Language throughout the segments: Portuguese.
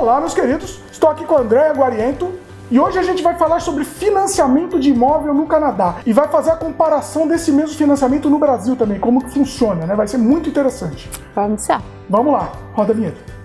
Olá, meus queridos, estou aqui com a Andréia Guariento e hoje a gente vai falar sobre financiamento de imóvel no Canadá e vai fazer a comparação desse mesmo financiamento no Brasil também, como que funciona, né? Vai ser muito interessante. Vamos lá. Vamos lá, roda a vinheta.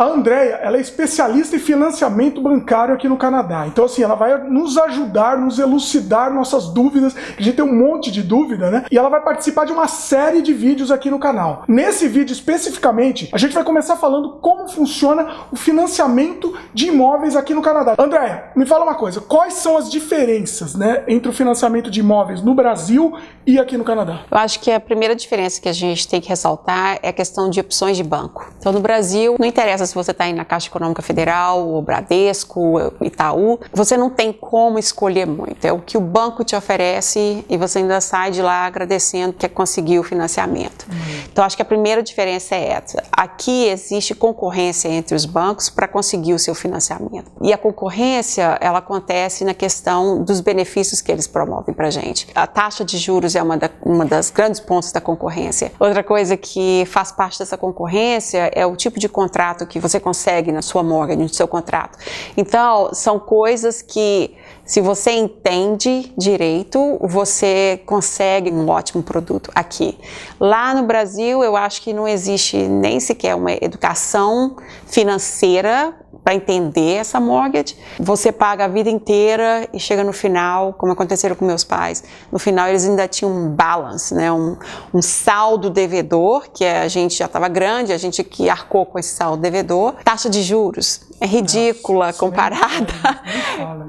A Andréia, ela é especialista em financiamento bancário aqui no Canadá. Então, assim, ela vai nos ajudar, nos elucidar nossas dúvidas. A gente tem um monte de dúvida, né? E ela vai participar de uma série de vídeos aqui no canal. Nesse vídeo, especificamente, a gente vai começar falando como funciona o financiamento de imóveis aqui no Canadá. Andréia, me fala uma coisa. Quais são as diferenças, né, entre o financiamento de imóveis no Brasil e aqui no Canadá? Eu acho que a primeira diferença que a gente tem que ressaltar é a questão de opções de banco. Então, no Brasil, não interessa se você está indo na Caixa Econômica Federal, ou Bradesco, ou Itaú, você não tem como escolher muito. É o que o banco te oferece e você ainda sai de lá agradecendo que conseguiu o financiamento. Então, acho que a primeira diferença é essa. Aqui existe concorrência entre os bancos para conseguir o seu financiamento. E a concorrência, ela acontece na questão dos benefícios que eles promovem para a gente. A taxa de juros é uma das grandes pontos da concorrência. Outra coisa que faz parte dessa concorrência é o tipo de contrato que você consegue na sua mortgage, no seu contrato. Então, são coisas que, se você entende direito, você consegue um ótimo produto aqui. Lá no Brasil, eu acho que não existe nem sequer uma educação financeira para entender essa mortgage. Você paga a vida inteira e chega no final, como aconteceu com meus pais, no final eles ainda tinham um balance, né? um saldo devedor, que a gente já estava grande, a gente que arcou com esse saldo devedor. Taxa de juros é ridícula. Nossa,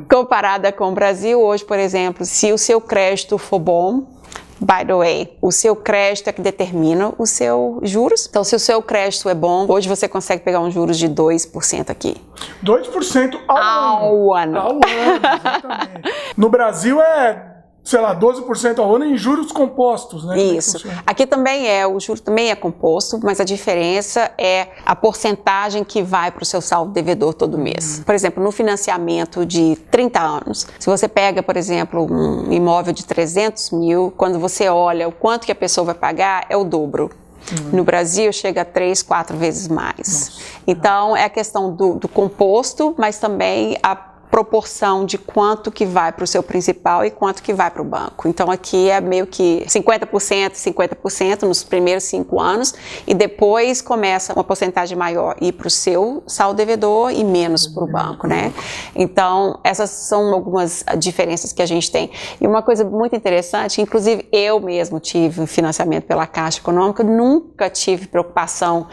comparada com o Brasil. Hoje, por exemplo, se o seu crédito for bom, by the way, o seu crédito é que determina os seus juros. Então, se o seu crédito é bom, hoje você consegue pegar um juros de 2% aqui. 2% ao ano. Ao ano, exatamente. No Brasil é, sei lá, 12% ao ano em juros compostos, né? Isso. Aqui também o juro também é composto, mas a diferença é a porcentagem que vai para o seu saldo devedor todo mês. Por exemplo, no financiamento de 30 anos, se você pega, por exemplo, um imóvel de 300 mil, quando você olha o quanto que a pessoa vai pagar, é o dobro. No Brasil chega a 3, 4 vezes mais. Nossa. Então, é a questão do composto, mas também a proporção de quanto que vai para o seu principal e quanto que vai para o banco. Então, aqui é meio que 50%, 50% nos primeiros 5 anos e depois começa uma porcentagem maior ir para o seu saldo devedor e menos para o banco, né? Então, essas são algumas diferenças que a gente tem. E uma coisa muito interessante, inclusive eu mesmo tive financiamento pela Caixa Econômica, nunca tive preocupação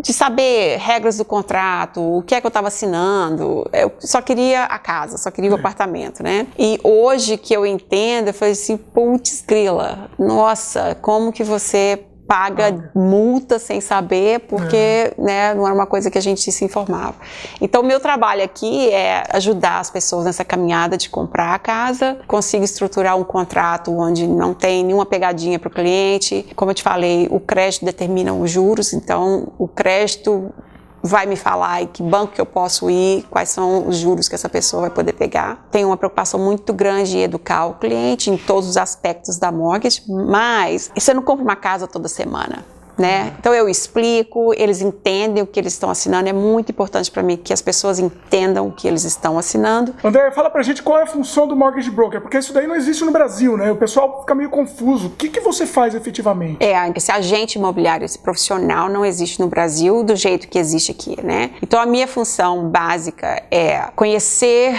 de saber regras do contrato, o que é que eu estava assinando. Eu só queria a casa, só queria o apartamento, né? E hoje que eu entendo, eu falei assim, putz grila, nossa, como que você paga multa sem saber, porque né, não era uma coisa que a gente se informava. Então, o meu trabalho aqui é ajudar as pessoas nessa caminhada de comprar a casa, consigo estruturar um contrato onde não tem nenhuma pegadinha para o cliente. Como eu te falei, o crédito determina os juros, então o crédito vai me falar em que banco que eu posso ir, quais são os juros que essa pessoa vai poder pegar. Tenho uma preocupação muito grande em educar o cliente em todos os aspectos da mortgage, mas você não compra uma casa toda semana, né? Então eu explico, eles entendem o que eles estão assinando. É muito importante para mim que as pessoas entendam o que eles estão assinando. André, fala pra gente qual é a função do mortgage broker, porque isso daí não existe no Brasil, né? O pessoal fica meio confuso. O que você faz efetivamente? Esse agente imobiliário, esse profissional não existe no Brasil do jeito que existe aqui, né? Então a minha função básica é conhecer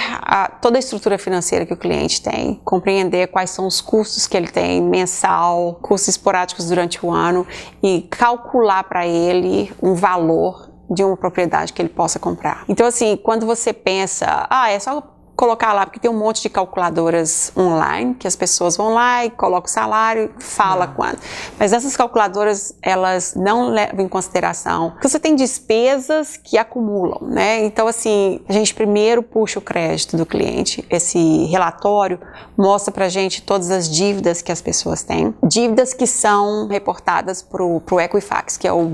toda a estrutura financeira que o cliente tem, compreender quais são os custos que ele tem mensal, custos esporádicos durante o ano e calcular para ele um valor de uma propriedade que ele possa comprar. Então, assim, quando você pensa, é só colocar lá, porque tem um monte de calculadoras online, que as pessoas vão lá e colocam o salário, fala quanto. Mas essas calculadoras, elas não levam em consideração que você tem despesas que acumulam, né? Então, assim, a gente primeiro puxa o crédito do cliente. Esse relatório mostra pra gente todas as dívidas que as pessoas têm. Dívidas que são reportadas pro Equifax, que é o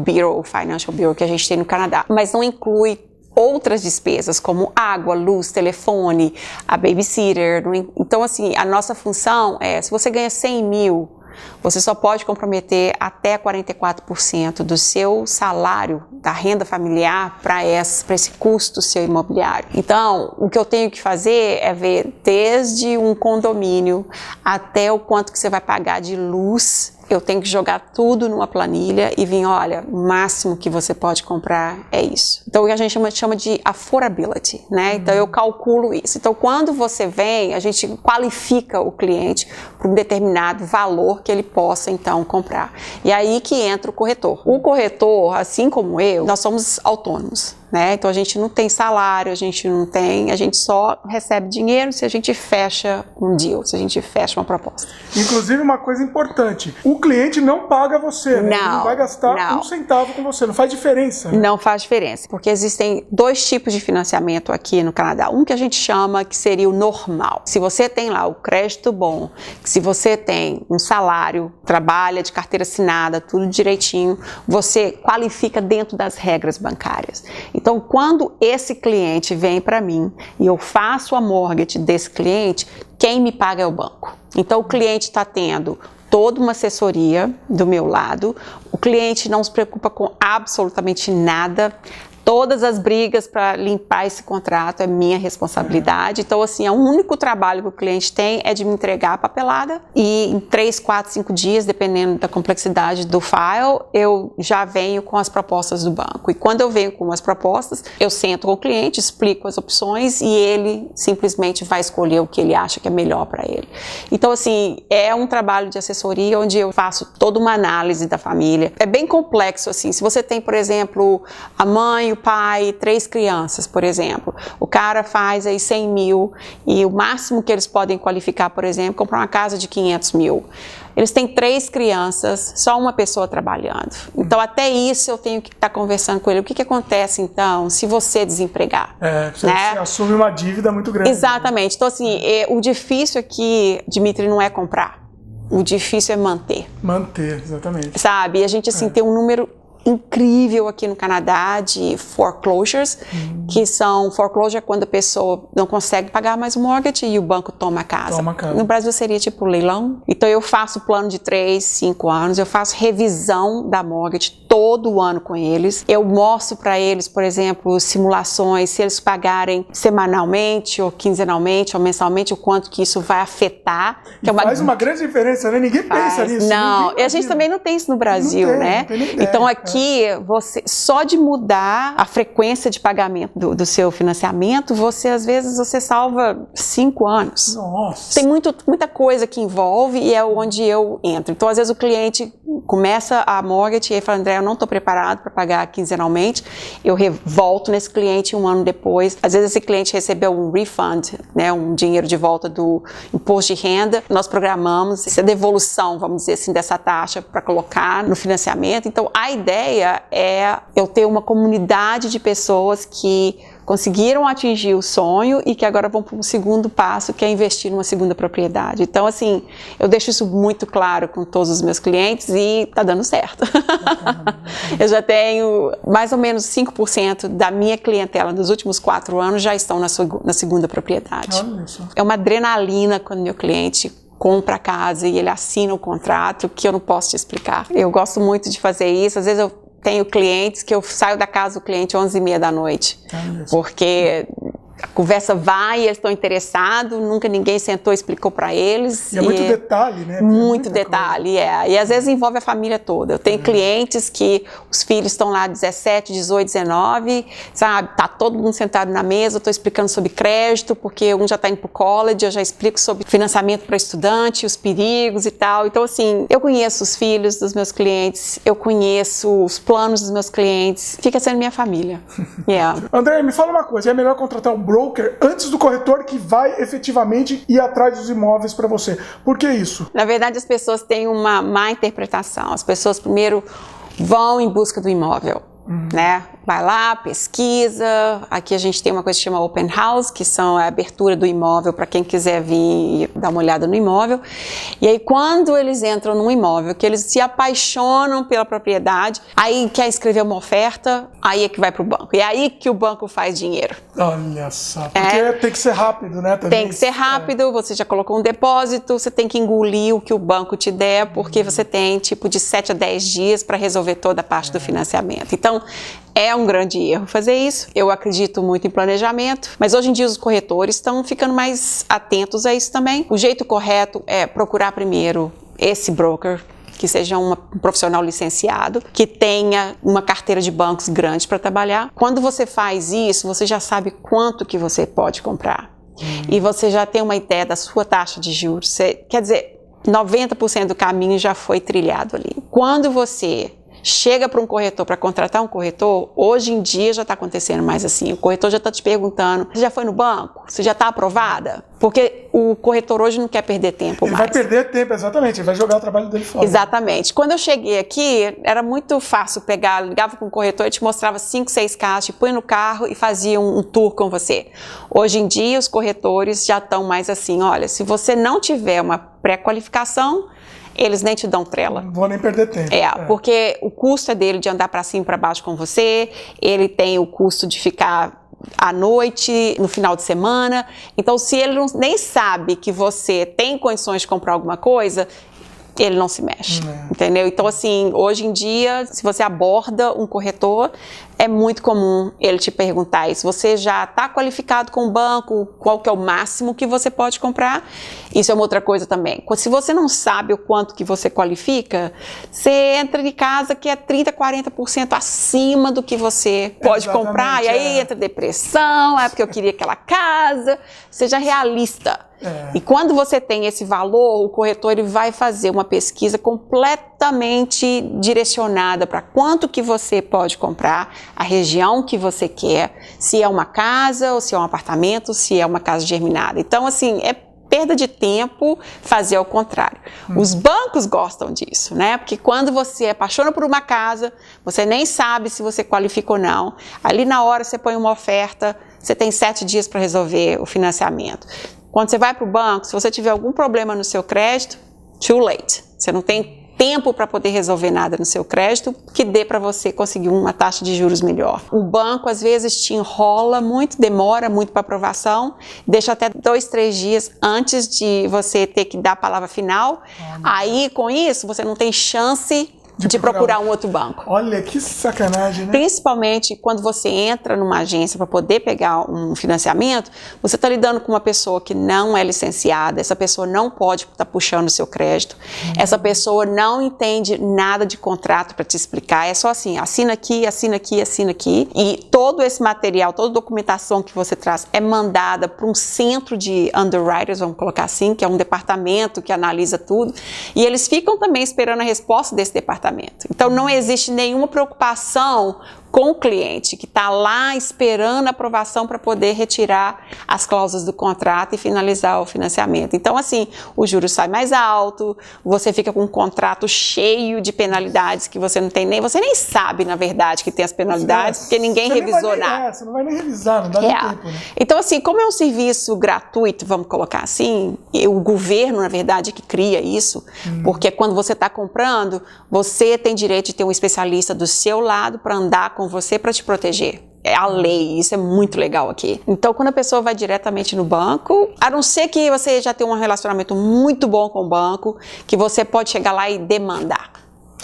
Financial Bureau que a gente tem no Canadá, mas não inclui outras despesas como água, luz, telefone, a babysitter. Então, assim, a nossa função é, se você ganha 100 mil você só pode comprometer até 44% do seu salário, da renda familiar, para esse custo seu imobiliário. Então, o que eu tenho que fazer é ver desde um condomínio até o quanto que você vai pagar de luz. Eu tenho que jogar tudo numa planilha e vir, olha, o máximo que você pode comprar é isso. Então, o que a gente chama de affordability, né? Então, eu calculo isso. Então, quando você vem, a gente qualifica o cliente para um determinado valor que ele possa, então, comprar. E aí que entra o corretor. O corretor, assim como eu, nós somos autônomos. Né? Então a gente não tem salário, a gente só recebe dinheiro se a gente fecha um deal, se a gente fecha uma proposta. Inclusive uma coisa importante, o cliente não paga você, né? Ele não vai gastar um centavo com você, não faz diferença. Né? Não faz diferença, porque existem dois tipos de financiamento aqui no Canadá. Um que a gente chama que seria o normal. Se você tem lá o crédito bom, se você tem um salário, trabalha de carteira assinada, tudo direitinho, você qualifica dentro das regras bancárias. Então, quando esse cliente vem para mim e eu faço a mortgage desse cliente, quem me paga é o banco. Então, o cliente está tendo toda uma assessoria do meu lado, o cliente não se preocupa com absolutamente nada. Todas as brigas para limpar esse contrato é minha responsabilidade. Então, assim, o único trabalho que o cliente tem é de me entregar a papelada e em 3, 4, 5 dias, dependendo da complexidade do file, eu já venho com as propostas do banco. E quando eu venho com as propostas, eu sento com o cliente, explico as opções e ele simplesmente vai escolher o que ele acha que é melhor para ele. Então, assim, é um trabalho de assessoria onde eu faço toda uma análise da família. É bem complexo, assim. Se você tem, por exemplo, a mãe, o pai, 3 crianças, por exemplo. O cara faz aí 100 mil e o máximo que eles podem qualificar, por exemplo, é comprar uma casa de 500 mil. Eles têm 3 crianças, só uma pessoa trabalhando. Então, até isso eu tenho que estar conversando com ele. O que acontece, então, se você desempregar? Você assume uma dívida muito grande. Exatamente. Então, assim, o difícil aqui, Dimitri, não é comprar. O difícil é manter. Manter, exatamente. Sabe? E a gente, assim, tem um número incrível aqui no Canadá de foreclosures, que são foreclosure quando a pessoa não consegue pagar mais o mortgage e o banco toma a casa. No Brasil seria tipo leilão. Então eu faço plano de 3, 5 anos, eu faço revisão da mortgage todo ano com eles. Eu mostro para eles, por exemplo, simulações, se eles pagarem semanalmente ou quinzenalmente ou mensalmente, o quanto que isso vai afetar. Que faz uma grande diferença, né? Ninguém pensa nisso. Não, e a gente também não tem isso no Brasil, né? Então aqui você, só de mudar a frequência de pagamento do seu financiamento, às vezes você salva 5 anos. Nossa. Tem muita coisa que envolve e é onde eu entro. Então, às vezes o cliente começa a mortgage e ele fala, André, eu não estou preparado para pagar quinzenalmente. Eu volto nesse cliente 1 ano depois. Às vezes esse cliente recebeu um refund, né, um dinheiro de volta do imposto de renda. Nós programamos essa devolução, vamos dizer assim, dessa taxa para colocar no financiamento. Então, a ideia é eu ter uma comunidade de pessoas que conseguiram atingir o sonho e que agora vão para um segundo passo, que é investir numa segunda propriedade. Então, assim, eu deixo isso muito claro com todos os meus clientes e tá dando certo. Eu já tenho mais ou menos 5% da minha clientela nos últimos 4 anos já estão na segunda propriedade. Olha isso. É uma adrenalina quando meu cliente compra a casa e ele assina o contrato que eu não posso te explicar. Eu gosto muito de fazer isso. Às vezes eu tenho clientes que eu saio da casa do cliente 11h30 da noite, porque a conversa vai, eles estão interessados, nunca ninguém sentou e explicou para eles. E é muito detalhe, né? Muito detalhe, E às vezes envolve a família toda. Eu tenho clientes que os filhos estão lá 17, 18, 19, sabe? Tá todo mundo sentado na mesa, eu estou explicando sobre crédito, porque um já está indo para o college, eu já explico sobre financiamento para estudante, os perigos e tal. Então, assim, eu conheço os filhos dos meus clientes, eu conheço os planos dos meus clientes, fica sendo minha família. André, me fala uma coisa, é melhor contratar um broker antes do corretor que vai efetivamente ir atrás dos imóveis para você? Por que isso? Na verdade, as pessoas têm uma má interpretação. As pessoas primeiro vão em busca do imóvel, né? vai lá, pesquisa. Aqui a gente tem uma coisa que chama Open House, que são a abertura do imóvel para quem quiser vir dar uma olhada no imóvel. E aí, quando eles entram num imóvel, que eles se apaixonam pela propriedade, aí quer escrever uma oferta, aí é que vai para o banco. E é aí que o banco faz dinheiro. Olha só, porque tem que ser rápido, né? Também. Tem que ser rápido, você já colocou um depósito, você tem que engolir o que o banco te der, porque você tem tipo de 7 a 10 dias para resolver toda a parte do financiamento. Então, é um grande erro fazer isso. Eu acredito muito em planejamento, mas hoje em dia os corretores estão ficando mais atentos a isso também. O jeito correto é procurar primeiro esse broker, que seja um profissional licenciado, que tenha uma carteira de bancos grande para trabalhar. Quando você faz isso, você já sabe quanto que você pode comprar. E você já tem uma ideia da sua taxa de juros. Quer dizer, 90% do caminho já foi trilhado ali. Quando você chega para um corretor, para contratar um corretor, hoje em dia já está acontecendo mais assim. O corretor já está te perguntando, você já foi no banco? Você já está aprovada? Porque o corretor hoje não quer perder tempo mais. Ele vai perder tempo, exatamente. Ele vai jogar o trabalho dele fora. Exatamente. Quando eu cheguei aqui, era muito fácil pegar, ligava para um corretor e te mostrava 5, 6 carros, te põe no carro e fazia um tour com você. Hoje em dia, os corretores já estão mais assim, olha, se você não tiver uma pré-qualificação, eles nem te dão trela. Não vou nem perder tempo. Porque o custo é dele de andar para cima e para baixo com você, ele tem o custo de ficar à noite, no final de semana. Então, se ele nem sabe que você tem condições de comprar alguma coisa, ele não se mexe, entendeu? Então, assim, hoje em dia, se você aborda um corretor, é muito comum ele te perguntar isso. Você já está qualificado com o banco? Qual que é o máximo que você pode comprar? Isso é uma outra coisa também. Se você não sabe o quanto que você qualifica, você entra em casa que é 30%, 40% acima do que você pode comprar. E aí entra depressão, é porque eu queria aquela casa. Seja realista. E quando você tem esse valor, o corretor ele vai fazer uma pesquisa completamente direcionada para quanto que você pode comprar, a região que você quer, se é uma casa ou se é um apartamento, se é uma casa germinada. Então, assim, é perda de tempo fazer ao contrário. Os bancos gostam disso, né? Porque quando você apaixona por uma casa, você nem sabe se você qualifica ou não. Ali na hora você põe uma oferta, você tem 7 dias para resolver o financiamento. Quando você vai para o banco, se você tiver algum problema no seu crédito, too late. Você não tem tempo para poder resolver nada no seu crédito que dê para você conseguir uma taxa de juros melhor. O banco, às vezes, te enrola muito, demora muito para aprovação, deixa até 2, 3 dias antes de você ter que dar a palavra final. Aí, com isso, você não tem chance de procurar um outro banco. Olha, que sacanagem, né? Principalmente quando você entra numa agência para poder pegar um financiamento, você está lidando com uma pessoa que não é licenciada, essa pessoa não pode estar puxando o seu crédito, essa pessoa não entende nada de contrato para te explicar, é só assim, assina aqui, assina aqui, assina aqui, e todo esse material, toda a documentação que você traz é mandada para um centro de underwriters, vamos colocar assim, que é um departamento que analisa tudo, e eles ficam também esperando a resposta desse departamento. Então, não existe nenhuma preocupação com o cliente que está lá esperando a aprovação para poder retirar as cláusulas do contrato e finalizar o financiamento. Então, assim, o juros sai mais alto, você fica com um contrato cheio de penalidades que você nem sabe, na verdade, que tem as penalidades, porque ninguém revisou nada. Você não vai nem revisar, não dá nem tempo, né? Então, assim, como é um serviço gratuito, vamos colocar assim, o governo, na verdade, que cria isso, porque quando você está comprando, você tem direito de ter um especialista do seu lado para andar com você para te proteger. É a lei, isso é muito legal aqui. Então, quando a pessoa vai diretamente no banco, a não ser que você já tenha um relacionamento muito bom com o banco, que você pode chegar lá e demandar.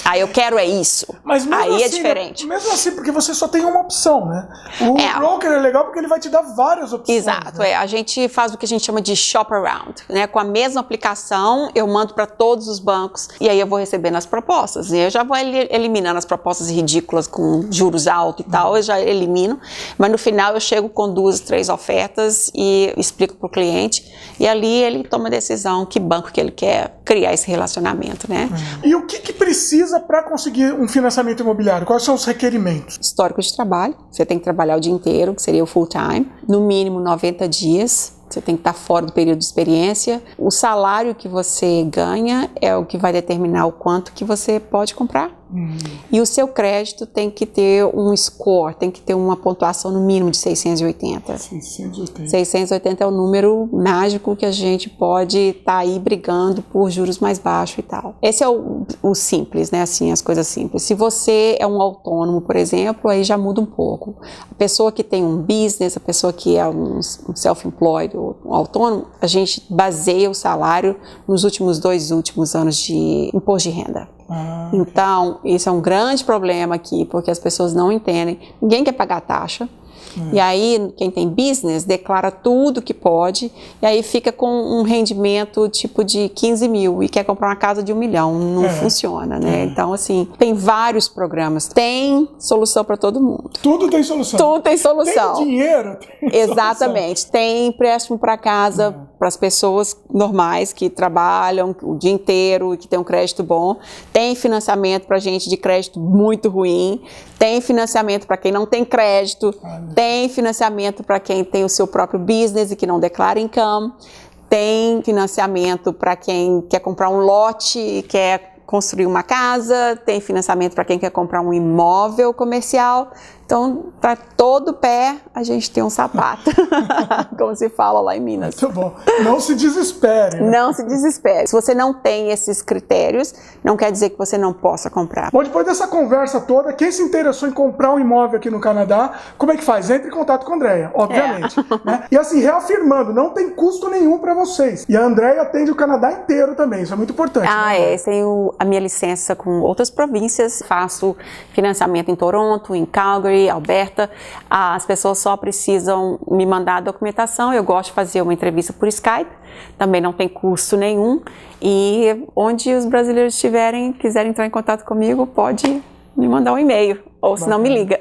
Ah, eu quero é isso. Mas mesmo aí assim, é diferente. Mesmo assim, porque você só tem uma opção, né? O broker é legal porque ele vai te dar várias opções. Exato, né? A gente faz o que a gente chama de shop around, né? Com a mesma aplicação, eu mando para todos os bancos e aí eu vou recebendo as propostas. E eu já vou eliminando as propostas ridículas com juros altos e tal, eu já elimino. Mas no final eu chego com 2, 3 ofertas e explico para o cliente. E ali ele toma a decisão que banco que ele quer criar esse relacionamento, né? E o que precisa para conseguir um financiamento imobiliário? Quais são os requerimentos? Histórico de trabalho, você tem que trabalhar o dia inteiro, que seria o full time, no mínimo 90 dias, você tem que estar fora do período de experiência. O salário que você ganha é o que vai determinar o quanto que você pode comprar. E o seu crédito tem que ter um score, tem que ter uma pontuação no mínimo de 680. 680. 680 é o número mágico que a gente pode estar aí brigando por juros mais baixos e tal. Esse é o simples, né? Assim, as coisas simples. Se você é um autônomo, por exemplo, aí já muda um pouco. A pessoa que tem um business, a pessoa que é um self-employed ou um autônomo, a gente baseia o salário nos dois últimos anos de imposto de renda. Então, isso é um grande problema aqui, porque as pessoas não entendem. Ninguém quer pagar taxa. E aí, quem tem business declara tudo que pode, e aí fica com um rendimento tipo de 15 mil e quer comprar uma casa de 1 milhão. Não funciona, né? Então, assim, tem vários programas. Tem solução para todo mundo. Tudo tem solução. Tudo tem solução. Tem dinheiro, tem Exatamente. Solução. Tem empréstimo para casa, para as pessoas normais que trabalham o dia inteiro e que tem um crédito bom. Tem financiamento para gente de crédito muito ruim. Tem financiamento para quem não tem crédito. Tem financiamento para quem tem o seu próprio business e que não declara income. Tem financiamento para quem quer comprar um lote e quer construir uma casa. Tem financiamento para quem quer comprar um imóvel comercial. Então, para todo pé, a gente tem um sapato, como se fala lá em Minas. Muito bom. Não se desespere. Né? Não se desespere. Se você não tem esses critérios, não quer dizer que você não possa comprar. Bom, depois dessa conversa toda, quem se interessou em comprar um imóvel aqui no Canadá, como é que faz? Entre em contato com a Andréia, obviamente. Né? E assim, reafirmando, não tem custo nenhum para vocês. E a Andréia atende o Canadá inteiro também, isso é muito importante. Né? Tenho a minha licença com outras províncias, faço financiamento em Toronto, em Calgary, Alberta. As pessoas só precisam me mandar a documentação. Eu gosto de fazer uma entrevista por Skype, também não tem custo nenhum. E onde os brasileiros estiverem, quiserem entrar em contato comigo, pode me mandar um e-mail, ou se não me liga.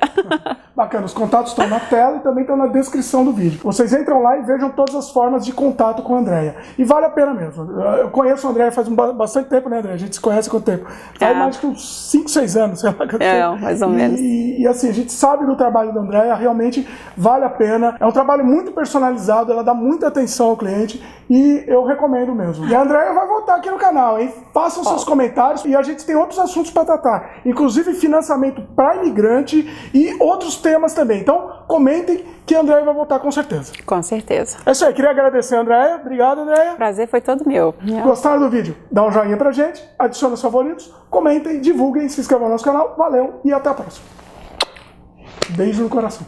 Bacana, os contatos estão na tela e também estão na descrição do vídeo. Vocês entram lá e vejam todas as formas de contato com a Andréia. E vale a pena mesmo. Eu conheço a Andréia faz bastante tempo, né, Andréia? A gente se conhece há quanto tempo? Faz mais de uns 5, 6 anos, sei lá. Mais ou menos. E assim, a gente sabe do trabalho da Andréia, realmente vale a pena. É um trabalho muito personalizado, ela dá muita atenção ao cliente e eu recomendo mesmo. E a Andréia vai voltar aqui no canal, hein? Façam seus comentários e a gente tem outros assuntos para tratar, inclusive financiamento para imigrante e outros temas também. Então, comentem que a Andréia vai voltar com certeza. Com certeza. É isso aí, queria agradecer a Andréia. Obrigado, Andréia. Prazer foi todo meu. Gostaram do vídeo? Dá um joinha pra gente, adiciona os favoritos, comentem, divulguem, se inscrevam no nosso canal. Valeu e até a próxima. Beijo no coração.